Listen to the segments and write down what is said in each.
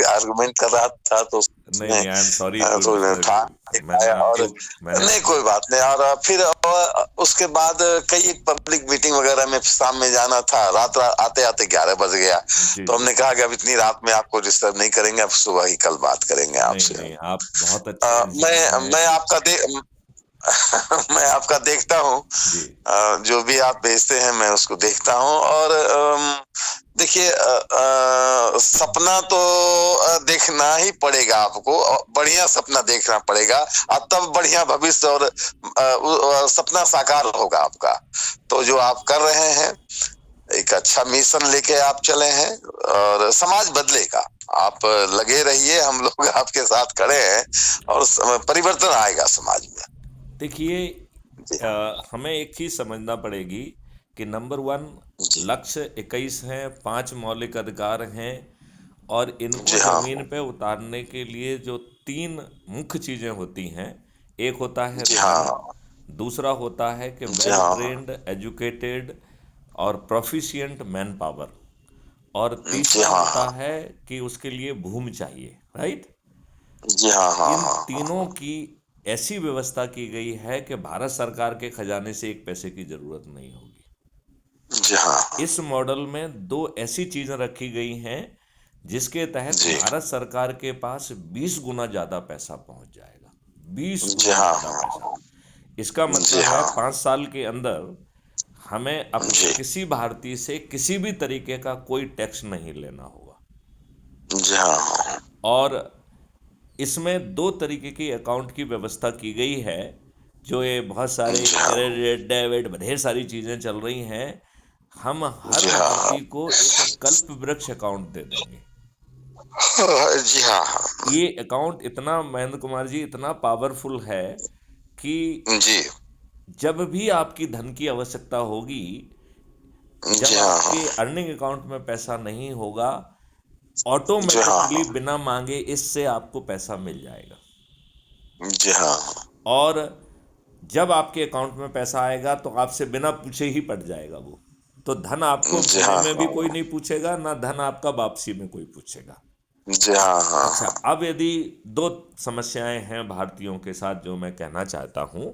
Argument कर रहा था तो नहीं उसमें नहीं, आई एम सॉरी टू तो था मैंने और नहीं आपको कोई बात नहीं। और फिर उसके बाद कई एक पब्लिक मीटिंग वगैरह में शाम में जाना था, रात आते आते 11 बज गया। जी तो जी, हमने कहा कि अब इतनी रात में आपको डिस्टर्ब नहीं करेंगे, अब सुबह ही कल बात करेंगे नहीं आपसे। नहीं, आप बहुत अच्छे इंसान हैं। मैं आपका मैं आपका देखता हूँ, जी जो भी आप भेजते हैं मैं उसको देखता हूँ। और देखिए सपना तो देखना ही पड़ेगा आपको, बढ़िया सपना देखना पड़ेगा, और तब बढ़िया भविष्य और सपना साकार होगा आपका। तो जो आप कर रहे हैं, एक अच्छा मिशन लेके आप चले हैं और समाज बदलेगा। आप लगे रहिए, हम लोग आपके साथ खड़े हैं और परिवर्तन आएगा समाज में। देखिए, जी हाँ। हमें एक चीज़ समझना पड़ेगी कि नंबर वन, जी लक्ष्य 21 हैं, 5 मौलिक अधिकार हैं, और इनको जी हाँ। ज़मीन पे उतारने के लिए जो 3 मुख्य चीज़ें होती हैं, एक होता है जी धन, हाँ। दूसरा होता है कि जी वेल हाँ। ट्रेन्ड, एजुकेटेड और प्रोफिशिएंट मैन पावर, और जी तीसरा हाँ। होता हाँ। है कि उसके लिए भूमि चाहिए, राइट। जी हाँ। हाँ इन हाँ। तीनों की ऐसी व्यवस्था की गई है कि भारत सरकार के खजाने से एक पैसे की जरूरत नहीं होगी। जी हाँ। इस मॉडल में दो ऐसी चीजें रखी गई हैं जिसके तहत जी। भारत सरकार के पास 20 गुना ज्यादा पैसा पहुंच जाएगा। 20 जी गुना हाँ। ज्यादा पैसा। हाँ। इसका जी मतलब है हाँ। 5 साल के अंदर हमें अपने जी। किसी भारतीय से किसी भी तरीके का कोई टैक्स नहीं लेना होगा। जी हाँ। और इसमें दो तरीके की अकाउंट की व्यवस्था की गई है। जो ये बहुत सारे जी हाँ। क्रेडिट डेबिट ढेर सारी चीज़ें चल रही हैं, हम हर जी हाँ। भारतीय को एक कल्प वृक्ष अकाउंट दे देंगे। जी हाँ। ये अकाउंट इतना, महेंद्र कुमार जी, इतना पावरफुल है कि जी। जब भी आपकी धन की आवश्यकता होगी, जी जब हाँ। आपके अर्निंग अकाउंट में पैसा नहीं होगा, जी ऑटोमेटिकली हाँ। बिना मांगे इससे आपको पैसा मिल जाएगा। जी हाँ। और जब आपके अकाउंट में पैसा आएगा तो आपसे बिना पूछे ही पट जाएगा वो। तो धन आपको जी मिलने हाँ। में भी कोई नहीं पूछेगा, ना धन आपका वापसी में कोई पूछेगा। जी हाँ। अच्छा, हाँ। अब यदि दो समस्याएं हैं भारतीयों के साथ जो मैं कहना चाहता हूँ।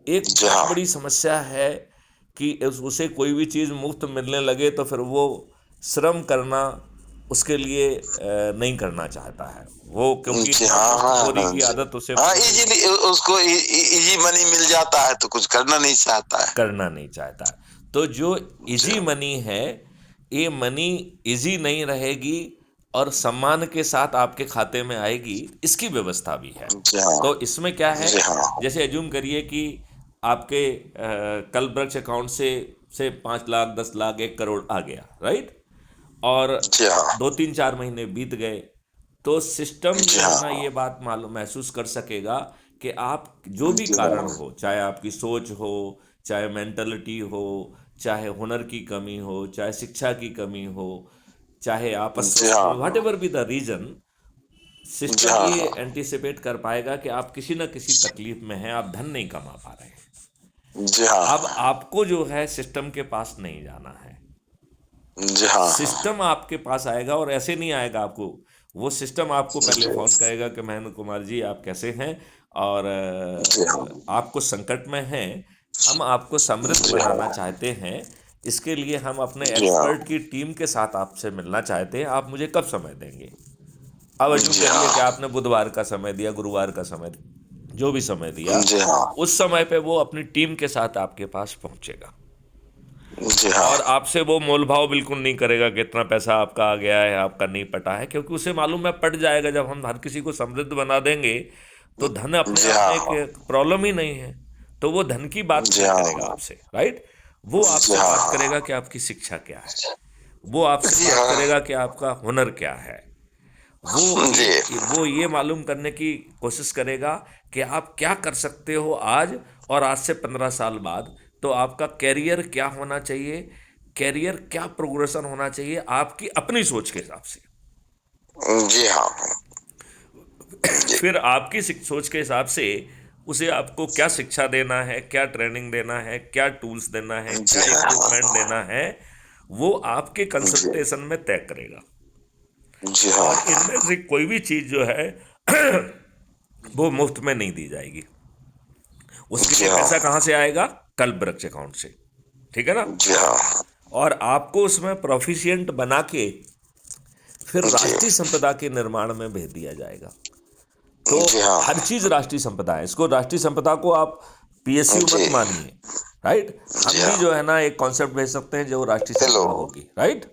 एक जी बहुत हाँ। बड़ी समस्या है कि उसे कोई भी चीज़ मुफ्त मिलने लगे तो फिर वो श्रम करना उसके लिए नहीं करना चाहता है वो, क्योंकि जी हाँ। मुफ्तखोरी हाँ। की जी आदत उसे हाँ। पड़ गई है। इजीली उसको इजी मनी मिल जाता है तो कुछ करना नहीं चाहता है। करना नहीं चाहता है। तो जो जी इजी मनी है, ये मनी इजी नहीं रहेगी और सम्मान के साथ आपके खाते में आएगी, इसकी व्यवस्था भी है। जी हाँ। तो इसमें क्या है, जी हाँ। जैसे एज्यूम करिए कि आपके कल वृक्ष अकाउंट से 5 लाख 10 लाख 1 करोड़ आ गया, राइट। और जी हाँ। 2 3 4 महीने बीत गए, तो सिस्टम जी जो है ना हाँ। ये बात मालूम महसूस कर सकेगा कि आप जो भी जी कारण हाँ। हो, चाहे आपकी सोच हो, चाहे मेंटलिटी हो, चाहे हुनर की कमी हो, चाहे शिक्षा की कमी हो, चाहे आप जी अस्वस्थ हाँ। हो, whatever be the reason, जी सिस्टम ये हाँ। एंटिसिपेट कर पाएगा कि आप किसी न किसी तकलीफ में हैं, आप धन नहीं कमा पा रहे हैं। जी हाँ। अब आपको जो है सिस्टम के पास नहीं जाना है, जी हाँ। सिस्टम आपके पास आएगा। और ऐसे नहीं आएगा आपको, वो सिस्टम आपको पहले फोन करेगा कि महेंद्र कुमार जी आप कैसे हैं, और जी हाँ। आपको संकट में हैं, हम आपको समृद्ध जी बनाना हाँ। चाहते हैं, इसके लिए हम अपने जी हाँ। एक्सपर्ट की टीम के साथ आपसे मिलना चाहते हैं, आप मुझे कब समय देंगे। अब अज्यूम जी करिए कि हाँ। आपने बुधवार का समय दिया, गुरुवार का समय दिया, जो भी समय दिया, जी हाँ। उस समय पे वो अपनी टीम के साथ आपके पास पहुंचेगा जी हाँ। और आपसे वो मोलभाव बिल्कुल नहीं करेगा कि इतना पैसा आपका आ गया है, आपका नहीं पटा है, क्योंकि उसे मालूम है पट जाएगा। जब हम हर किसी को समृद्ध बना देंगे तो धन अपने जी आप में हाँ। एक प्रॉब्लम ही नहीं है। तो वो धन की बात जी नहीं करेगा हाँ। आपसे, राइट। वो जी आपसे बात हाँ। करेगा कि आपकी शिक्षा क्या है, वो आपसे जी बात हाँ। करेगा कि आपका हुनर क्या है, जी। वो ये मालूम करने की कोशिश करेगा कि आप क्या कर सकते हो आज और आज से 15 साल बाद। तो आपका कैरियर क्या होना चाहिए, कैरियर क्या प्रोग्रेशन होना चाहिए आपकी अपनी सोच के हिसाब से। जी हाँ। जी। फिर आपकी सोच के हिसाब से उसे आपको क्या शिक्षा देना है, क्या ट्रेनिंग देना है, क्या टूल्स देना है, जी क्या इक्विपमेंट हाँ। देना है, वो आपके जी। कंसल्टेशन में तय करेगा। जी हाँ। और इनमें से कोई भी चीज जो है वो मुफ्त में नहीं दी जाएगी। उसके जी लिए हाँ। पैसा कहाँ से आएगा? कल्प वृक्ष अकाउंट से, ठीक है ना? जी हाँ। और आपको उसमें प्रोफिशिएंट बना के फिर जी। राष्ट्रीय संपदा के निर्माण में भेज दिया जाएगा। तो जी हाँ। हर चीज राष्ट्रीय संपदा है, इसको राष्ट्रीय संपदा को आप पीएसयू मत जी। मानिए, राइट? जी हम भी हाँ। जो है ना एक कॉन्सेप्ट भेज सकते हैं जो राष्ट्रीय हेलो। संपदा होगी, राइट?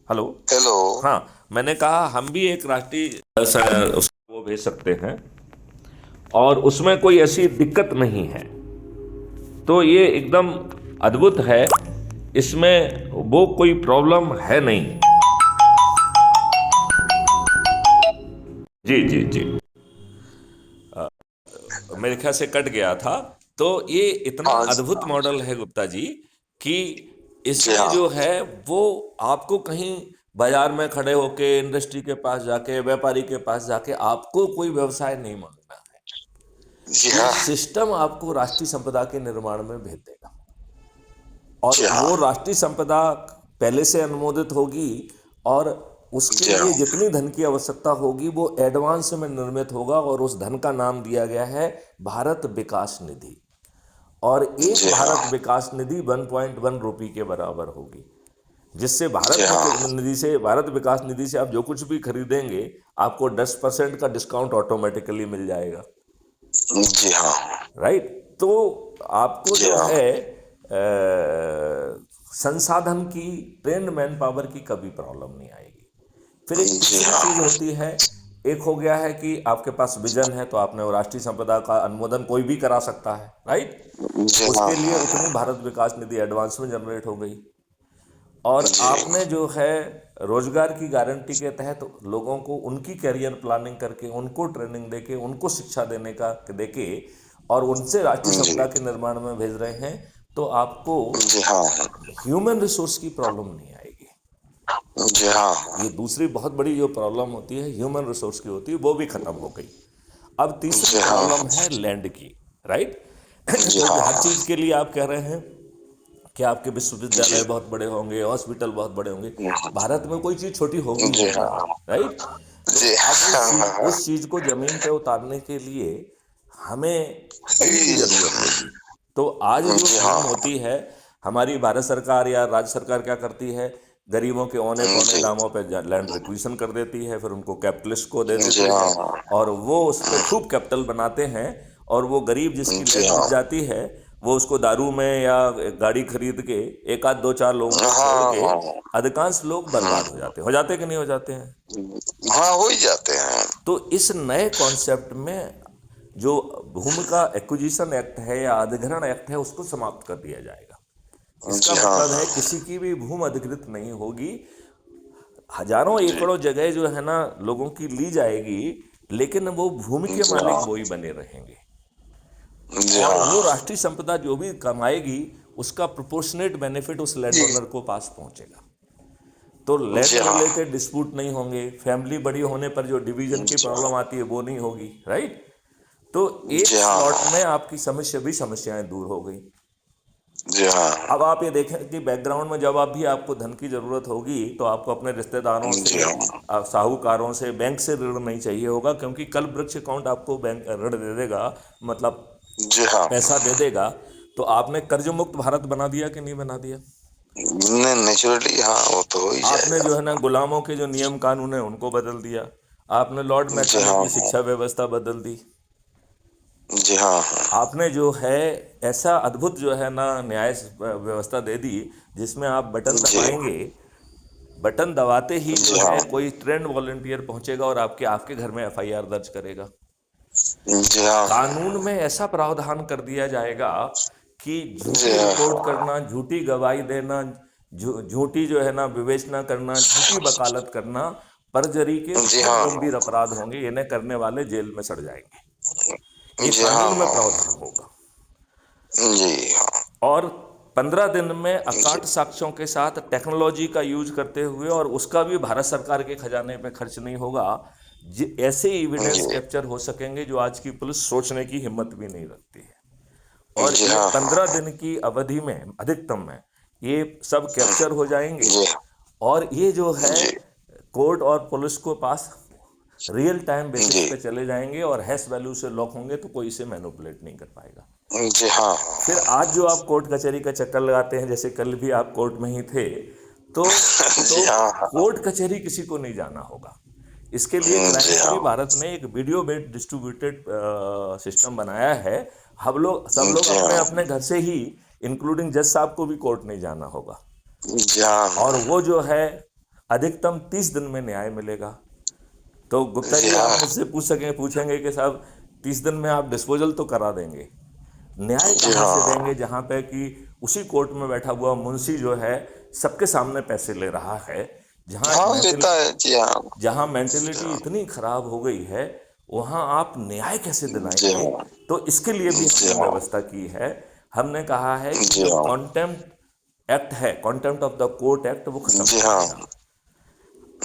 हेलो। हेलो। हाँ, मैंने कहा हम भी एक राष्ट्रीय वो भेज सकते हैं और उसमें कोई ऐसी दिक्कत नहीं है। तो ये एकदम अद्भुत है, इसमें वो कोई प्रॉब्लम है नहीं। जी जी जी, मेरे ख्याल से कट गया था। तो ये इतना हाँ। अद्भुत मॉडल है गुप्ता जी कि जी इसमें हाँ। जो है वो आपको कहीं बाजार में खड़े होके इंडस्ट्री के पास जाके व्यापारी के पास जाके आपको कोई व्यवसाय नहीं मांगना है। जी ये हाँ। सिस्टम आपको राष्ट्रीय संपदा के निर्माण में भेज देगा और जी हाँ। वो राष्ट्रीय संपदा पहले से अनुमोदित होगी और उसके जी हाँ। लिए जितनी धन की आवश्यकता होगी वो एडवांस में निर्मित होगा और उस धन का नाम दिया गया है भारत विकास निधि। और एक जी हाँ। भारत विकास निधि 1.1 रुपये के बराबर होगी, जिससे जी हाँ। निधि से भारत विकास निधि से आप जो कुछ भी खरीदेंगे आपको 10% का डिस्काउंट ऑटोमेटिकली मिल जाएगा, जी हाँ। राइट? तो आपको जी जो हाँ। है संसाधन की, ट्रेंड मैन पावर की कभी प्रॉब्लम नहीं आएगी। फिर एक जी तीसरी चीज हाँ। होती है, एक हो गया है कि आपके पास विजन है तो आपने वो राष्ट्रीय संपदा का अनुमोदन कोई भी करा सकता है, राइट? जी हाँ। उसके लिए उतनी भारत विकास निधि एडवांस में जनरेट हो गई और जी। आपने जो है रोजगार की गारंटी के तहत लोगों को उनकी करियर प्लानिंग करके उनको ट्रेनिंग देके उनको शिक्षा देने का देके और उनसे राष्ट्रीय जी। संपदा के निर्माण में भेज रहे हैं, तो आपको जी हाँ। ह्यूमन रिसोर्स की प्रॉब्लम नहीं आएगी। जी हाँ। ये दूसरी बहुत बड़ी जो प्रॉब्लम होती है ह्यूमन रिसोर्स की होती है वो भी खत्म हो गई। अब तीसरी जी हाँ। प्रॉब्लम है लैंड की, राइट? जी क्योंकि हर हाँ। चीज के लिए आप कह रहे हैं कि आपके जी। विश्वविद्यालय बहुत बड़े होंगे, हॉस्पिटल बहुत बड़े होंगे। भारत में कोई चीज छोटी होगी ही जी नहीं, हाँ। राइट? तो जी अब हाँ। उस चीज को जमीन पे उतारने के लिए हमें धन की जरूरत होगी। तो आज जो जी स्कीम हाँ। होती है, हमारी भारत सरकार या राज्य सरकार क्या करती है, गरीबों के औने पौने जी। दामों पे लैंड रिक्विजिशन कर देती है, फिर उनको कैपिटलिस्ट को दे जी देती है हाँ। और वो उस पर खूब कैपिटल बनाते हैं और वो गरीब जिसकी जी लैंड बिक हाँ। जाती है वो उसको दारू में या गाड़ी खरीद के एक आध दो चार लोगों को छोड़ हाँ। के हाँ। अधिकांश लोग बर्बाद हो जाते कि नहीं हो जाते हैं? हाँ, हो ही जाते हैं। तो इस नए कॉन्सेप्ट में जो भूमि का एक्विजिशन एक्ट है या अधिग्रहण एक्ट है उसको समाप्त कर दिया जाएगा। इसका जी मतलब हाँ। है किसी की भी भूमि अधिकृत नहीं होगी, हजारों जी। एकड़ों जगह जो है ना लोगों की ली जाएगी, लेकिन वो भूमि के जी मालिक हाँ। वो ही बने रहेंगे जी और हाँ। वो राष्ट्रीय संपदा जो भी कमाएगी उसका प्रोपोर्शनेट बेनिफिट उस लैंड ओनर को पास पहुंचेगा। तो लैंड जी हाँ। रिलेटेड डिस्प्यूट नहीं होंगे, फैमिली बड़ी होने पर जो डिवीजन की जी प्रॉब्लम हाँ। आती है वो नहीं होगी, राइट? तो एक जी स्लॉट हाँ। में आपकी समस्या भी समस्याएं दूर हो गई। जी हाँ। अब आप ये देखें कि बैकग्राउंड में जब आप भी आपको धन की जरूरत होगी तो आपको अपने रिश्तेदारों जी से, हाँ। साहूकारों से, बैंक से ऋण नहीं चाहिए होगा, क्योंकि कल वृक्ष अकाउंट आपको बैंक ऋण दे देगा, मतलब जी हाँ। पैसा दे देगा। तो आपने कर्ज मुक्त भारत बना दिया कि नहीं बना दिया? नहीं, नेचुरली हाँ, वो तो हो ही आपने जाएगा। जो है ना गुलामों के जो नियम कानून है उनको बदल दिया, आपने लॉर्ड जी मैकाले हाँ। की शिक्षा व्यवस्था बदल दी, जी हाँ। आपने जो है ऐसा अद्भुत जो है ना न्याय व्यवस्था दे दी जिसमें आप बटन जी। दबाएंगे, बटन दबाते ही जो जी हाँ। है कोई ट्रेंड वॉलंटियर पहुंचेगा और आपके आपके घर में एफआईआर दर्ज करेगा। जी हाँ। कानून में ऐसा प्रावधान कर दिया जाएगा कि जी झूठी हाँ। रिपोर्ट करना, झूठी गवाही देना, झूठी जो है ना विवेचना करना, झूठी वकालत करना परजरी के जी बहुत हाँ। गंभीर अपराध होंगे, इन्हें करने वाले जेल में सड़ जाएंगे। ये जी कानून में हाँ। प्रावधान होगा। जी हाँ। और 15 दिन में जी। अकाट साक्ष्यों के साथ टेक्नोलॉजी का यूज करते हुए, और उसका भी भारत सरकार के खजाने पे खर्च नहीं होगा, ऐसे एविडेंस जी। कैप्चर हो सकेंगे जो आज की पुलिस सोचने की हिम्मत भी नहीं रखती है। और जी ये हाँ। 15 दिन की अवधि में अधिकतम में ये सब कैप्चर हो जाएंगे। जी। और ये जो है जी। कोर्ट और पुलिस को पास रियल टाइम बेसिस जी पे चले जाएंगे और हैश वैल्यू से लॉक होंगे, तो कोई इसे मैनिपुलेट नहीं कर पाएगा। जी हाँ फिर आज जो आप कोर्ट कचहरी का चक्कर लगाते हैं, जैसे कल भी आप कोर्ट में ही थे, तो जी हाँ कोर्ट कचहरी किसी को नहीं जाना होगा। इसके लिए क्राइम जी फ्री हाँ भारत ने एक वीडियो बेस्ड डिस्ट्रीब्यूटेड सिस्टम बनाया है। सब लोग जी अपने हाँ अपने घर से ही, इंक्लूडिंग जज साहब को भी कोर्ट नहीं जाना होगा। जी हाँ और वो जो है अधिकतम 30 दिन में न्याय मिलेगा। तो गुप्ता जी जी, हाँ आप मुझसे पूछेंगे कि साहब 30 दिन में आप डिस्पोजल तो करा देंगे, न्याय जी कहाँ से हाँ देंगे जहाँ पे कि उसी कोर्ट में बैठा हुआ मुंशी जो है सबके सामने पैसे ले रहा है, जहाँ हाँ लेता है जी हाँ जहाँ मेंटेलिटी इतनी खराब हो गई है, वहाँ आप न्याय कैसे जी दिलाएंगे? हाँ तो इसके लिए भी जी हमने हाँ व्यवस्था की है। हमने कहा है कि जी जो हाँ कॉन्टेम्प्ट एक्ट है, contempt of the court act, वो खत्म जी कर हाँ देना।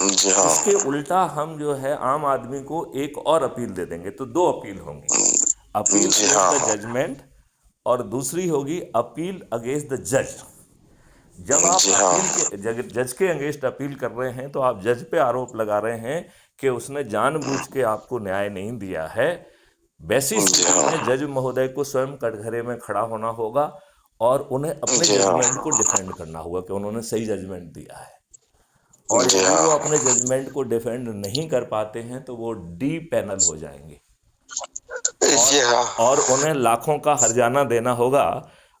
जी हाँ इसके उल्टा हम जो है आम आदमी को एक और अपील दे देंगे, तो 2 अपील होंगी। अपील जी अगेंस्ट हाँ द जजमेंट, और दूसरी होगी अपील अगेंस्ट द जज। जब आप जी हाँ अपील के जज के अगेंस्ट अपील कर रहे हैं, तो आप जज पे आरोप लगा रहे हैं कि उसने जानबूझ के आपको न्याय नहीं दिया है। वैसी जी स्थिति हाँ में जज महोदय को स्वयं कटघरे में खड़ा होना होगा और उन्हें अपने जी हाँ जजमेंट को डिफेंड करना होगा कि उन्होंने सही जजमेंट दिया है। और जी यदि हाँ वो अपने जजमेंट को डिफेंड नहीं कर पाते हैं, तो वो डी पैनल हो जाएंगे जी हाँ और उन्हें लाखों का हर्जाना देना होगा।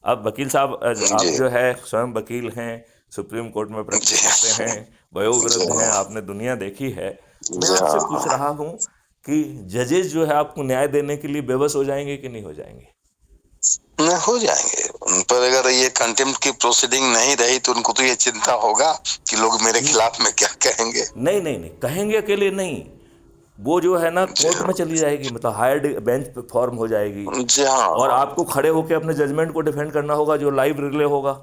अब वकील साहब, आप जी जो है स्वयं वकील हैं, सुप्रीम कोर्ट में जी प्रैक्टिस करते हैं, जी वयोवृद्ध हैं, हाँ आपने दुनिया देखी है। मैं जी आपसे पूछ हाँ रहा हूँ कि जजेस जो है आपको न्याय देने के लिए बेबस हो जाएंगे कि नहीं हो जाएंगे? न हो जाएंगे। उन पर अगर ये कंटेम्प्ट की प्रोसीडिंग नहीं रही तो उनको तो ये चिंता होगा कि लोग मेरे खिलाफ में क्या कहेंगे। नहीं नहीं नहीं, कहेंगे अकेले नहीं, वो जो है ना जी कोर्ट में चली जाएगी, मतलब हायर बेंच पे फॉर्म हो जाएगी, जी और हाँ आपको खड़े होकर अपने जजमेंट को डिफेंड करना होगा, जो लाइव रिले होगा।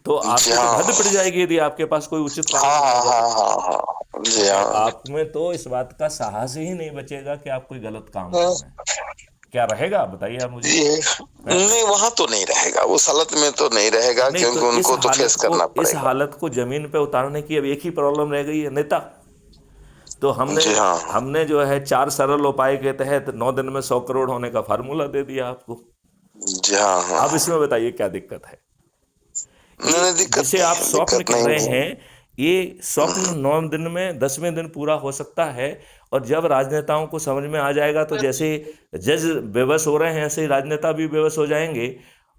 तो जी आपकी तो हाँ हद पड़ जाएगी यदि आपके पास कोई उचित हाँ कानून ना हो हाँ जाए। हाँ हाँ हाँ जी और हाँ आप में तो इस बात का साहस ही नहीं बचेगा कि आप कोई गलत काम कर हाँ, रहे हैं। क्या रहेगा बताइए आप मुझे? ये हैं? नहीं वहां तो नहीं रहेगा, वो सलत में तो नहीं रहेगा नहीं, तो क्योंकि उनको तो फेस करना इस पड़ेगा। हालत को जमीन पे उतारने की अब एक ही प्रॉब्लम रह गई है, नेता। तो हमने जी हाँ हमने जो है 4 सरल उपाय के तहत 9 दिन में 100 करोड़ होने का फार्मूला दे दिया आपको। जी हाँ हाँ अब इसमें बताइए क्या दिक्कत है? नहीं ये नहीं, दिक्कत जिसे नहीं आप है, स्वप्न दिक्कत कह रहे नहीं है। हैं, ये स्वप्न 9 दिन में 10वें दिन पूरा हो सकता है। और जब राजनेताओं को समझ में आ जाएगा, तो जैसे जज बेबस हो रहे हैं, ऐसे ही राजनेता भी बेबस हो जाएंगे।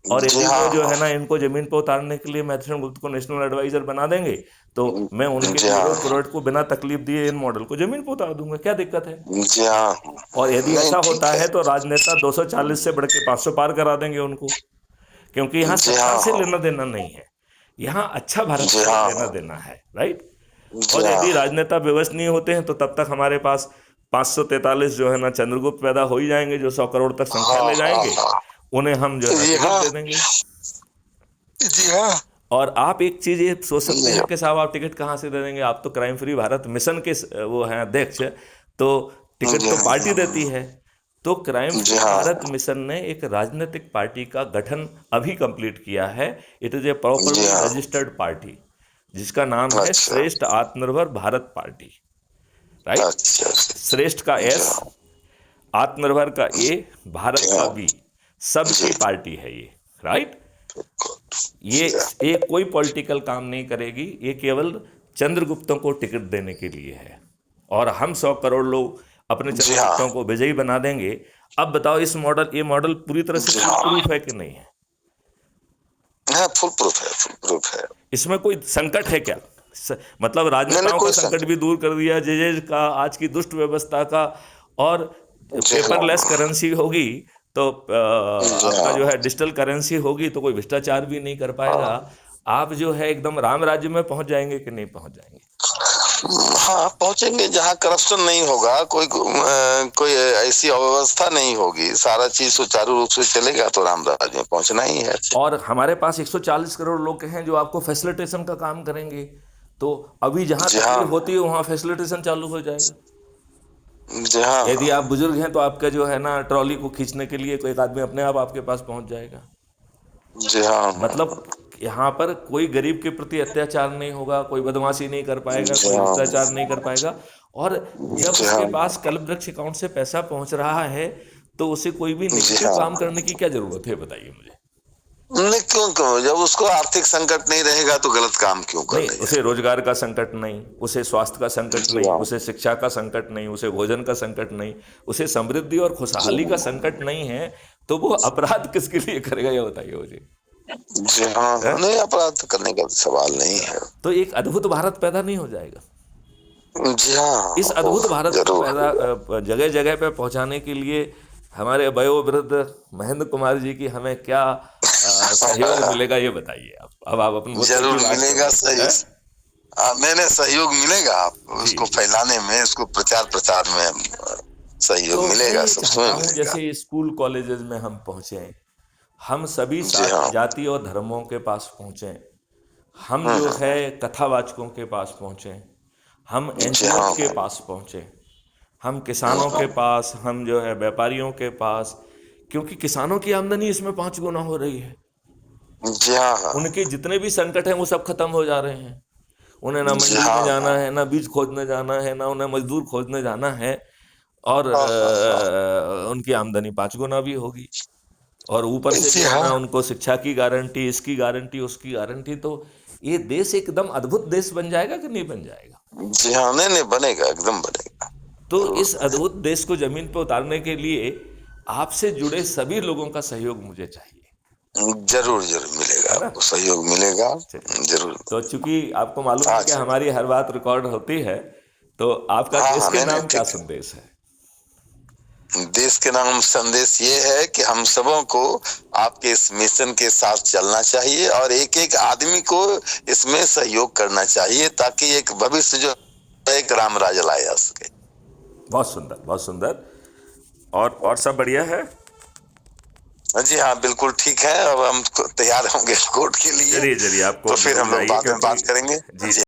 और जी यदि वो जो हाँ है ना इनको जमीन पर उतारने के लिए मैथ्यूसन गुप्त को नेशनल एडवाइजर बना देंगे, तो मैं उनके जी लिए हाँ प्रोजेक्ट को बिना तकलीफ दिए इन मॉडल को जमीन पर उतार दूंगा। क्या दिक्कत है? जी हाँ और यदि नहीं ऐसा ठीक होता है। है, तो राजनेता 240 से बढ़ के 500 पार करा देंगे उनको, क्योंकि यहाँ जी सत्ता हाँ से हाँ लेना देना नहीं है, यहाँ अच्छा भारत जी से हाँ लेना देना है, राइट। जी और हाँ यदि राजनेता व्यवस्थ नहीं होते हैं, तो तब तक हमारे पास 543 जो है ना चंद्रगुप्त पैदा हो ही जाएंगे, जो 100 करोड़ तक संख्या हाँ ले हाँ जाएंगे। हाँ उन्हें हम जो है ना जी टिकट हाँ दे देंगे। जी हाँ और आप एक चीज ये सोच सकते जी हैं कि साहब आप टिकट कहाँ से दे देंगे? आप तो क्राइम फ्री भारत मिशन के वो हैं अध्यक्ष, तो टिकट तो पार्टी देती है। तो क्राइम जी फ्री हाँ भारत मिशन ने एक राजनीतिक पार्टी का गठन अभी कंप्लीट किया है। इट इज ए जी प्रॉपरली हाँ रजिस्टर्ड पार्टी, जिसका नाम है अच्छा श्रेष्ठ आत्मनिर्भर भारत पार्टी, राइट। अच्छा अच्छा श्रेष्ठ का जी एस, हाँ आत्मनिर्भर का ए, जी भारत का हाँ बी, जी सबकी पार्टी है ये, राइट। ये जी हाँ ये कोई पॉलिटिकल काम नहीं करेगी, ये केवल चंद्रगुप्तों को टिकट देने के लिए है। और हम 100 करोड़ लोग अपने जी हाँ चंद्रगुप्तों को विजयी बना देंगे। अब बताओ, ये मॉडल पूरी तरह से जी फुल हाँ प्रूफ है कि नहीं है? हाँ फुल प्रूफ है, फुल प्रूफ है। इसमें कोई संकट है क्या? मतलब नहीं नहीं राजनेताओं का कोई संकट संकट। भी दूर कर दिया, जजेज का, आज की दुष्ट व्यवस्था का। और जी हाँ पेपरलेस करेंसी होगी, तो जी आपका हाँ जो है डिजिटल करेंसी होगी, तो कोई भ्रष्टाचार भी नहीं कर पाएगा। हाँ आप जो है एकदम राम राज्य में पहुंच जाएंगे कि नहीं पहुंच जाएंगे? हाँ पहुंचेंगे जहाँ करप्शन नहीं होगा, कोई ऐसी अव्यवस्था नहीं होगी, सारा चीज सुचारू रूप से चलेगा, तो रामराज में पहुंचना ही है। और हमारे पास 140 करोड़ लोग हैं जो आपको फैसिलिटेशन का काम करेंगे। तो अभी जहां जी हाँ तकलीफ होती है, वहां फैसिलिटेशन चालू हो जाएगा। जी हाँ यदि आप बुजुर्ग हैं, तो आपका जो है ना ट्रॉली को खींचने के लिए कोई एक आदमी अपने आप आपके पास पहुंच जाएगा। जी हाँ मतलब यहाँ पर कोई गरीब के प्रति अत्याचार नहीं होगा, कोई बदमाशी नहीं कर पाएगा, जी कोई हाँ, भ्रष्टाचार नहीं कर पाएगा। और जब जी उसके हाँ, पास कल्प वृक्ष अकाउंट से पैसा पहुंच रहा है तो उसे कोई भी जी नेगेटिव काम हाँ। करने की क्या जरूरत है, बताइए मुझे। नहीं, क्यों क्यों, जब उसको आर्थिक संकट नहीं रहेगा तो गलत काम क्यों नहीं, करेगा? उसे रोजगार का संकट नहीं, उसे स्वास्थ्य का संकट जी नहीं, हाँ, उसे शिक्षा का संकट नहीं, उसे भोजन का संकट नहीं, उसे समृद्धि और जी खुशहाली का हाँ, संकट नहीं है, तो वो अपराध किसके लिए करेगा, ये बताइए मुझे। जी हाँ, है? नहीं, अपराध करने का सवाल नहीं है। तो एक अद्भुत भारत पैदा नहीं हो जाएगा। जी हाँ, इस अद्भुत भारत को जरूर। पैदा जगह जगह पे पहुंचाने के लिए हमारे वयोवृद्ध महेंद्र कुमार जी की हमें क्या सहयोग मिलेगा, ये बताइए आप। अब आप अपने मुद्दे जरूर की बात मिलेगा करिए। सहयोग। है? नहीं नहीं, सहयोग मिलेगा, आप जी उसको जी। फैलाने में, उसको प्रचार प्रसार में सहयोग तो मैं मिलेगा, ये सबसे चाहता हूँ मिलेगा। जैसे स्कूल कॉलेजेस में हम पहुँचे, हम सभी जी हाँ। जाति और धर्मों के पास पहुँचे, हम जो हम्म, है कथावाचकों के पास पहुँचे, हम जी एनजीओ हाँ, के पास पहुँचे, हम किसानों के पास, हम जो है व्यापारियों के पास, क्योंकि किसानों की आमदनी इसमें 5 गुना हो रही है। जी हाँ, हाँ, उनके जितने भी संकट हैं वो सब खत्म हो जा रहे हैं। उन्हें ना जी मंडी में हाँ, जाना हाँ, है, ना बीज खोदने जाना है, ना उन्हें मजदूर खोजने जाना है, और हाँ, हाँ, हाँ, उनकी आमदनी 5 गुना भी होगी। और ऊपर से जी जो है हाँ, ना उनको शिक्षा की गारंटी, इसकी गारंटी, उसकी गारंटी। तो ये देश एकदम अद्भुत देश बन जाएगा कि नहीं बन जाएगा। जी हाँ, नहीं नहीं, बनेगा, एकदम बनेगा, तो जरूर इस बनेगा। अद्भुत देश को जमीन पर उतारने के लिए आपसे जुड़े सभी लोगों का सहयोग मुझे चाहिए। जरूर जरूर मिलेगा, है ना। आपको सहयोग मिलेगा, चलिए। जरूर। तो चूंकि आपको मालूम है हाँ कि जी, हमारी हर बात रिकॉर्ड होती है, तो आपका हाँ देश हाँ, के नहीं नहीं, नाम क्या ठीक संदेश है। है। देश के नाम संदेश ये है कि हम सबों को आपके इस मिशन के साथ चलना चाहिए और एक एक आदमी को इसमें सहयोग करना चाहिए, ताकि एक भविष्य जो एक राम राज लाया जा सके। बहुत सुंदर, बहुत सुंदर। और सब बढ़िया है। जी हाँ, बिल्कुल ठीक है। अब हम तैयार होंगे कोर्ट के लिए, चलिए चलिए, आपको तो अब फिर जरूर हम लोग जाइए बाद में क्योंकि बात करेंगे। जी। जी।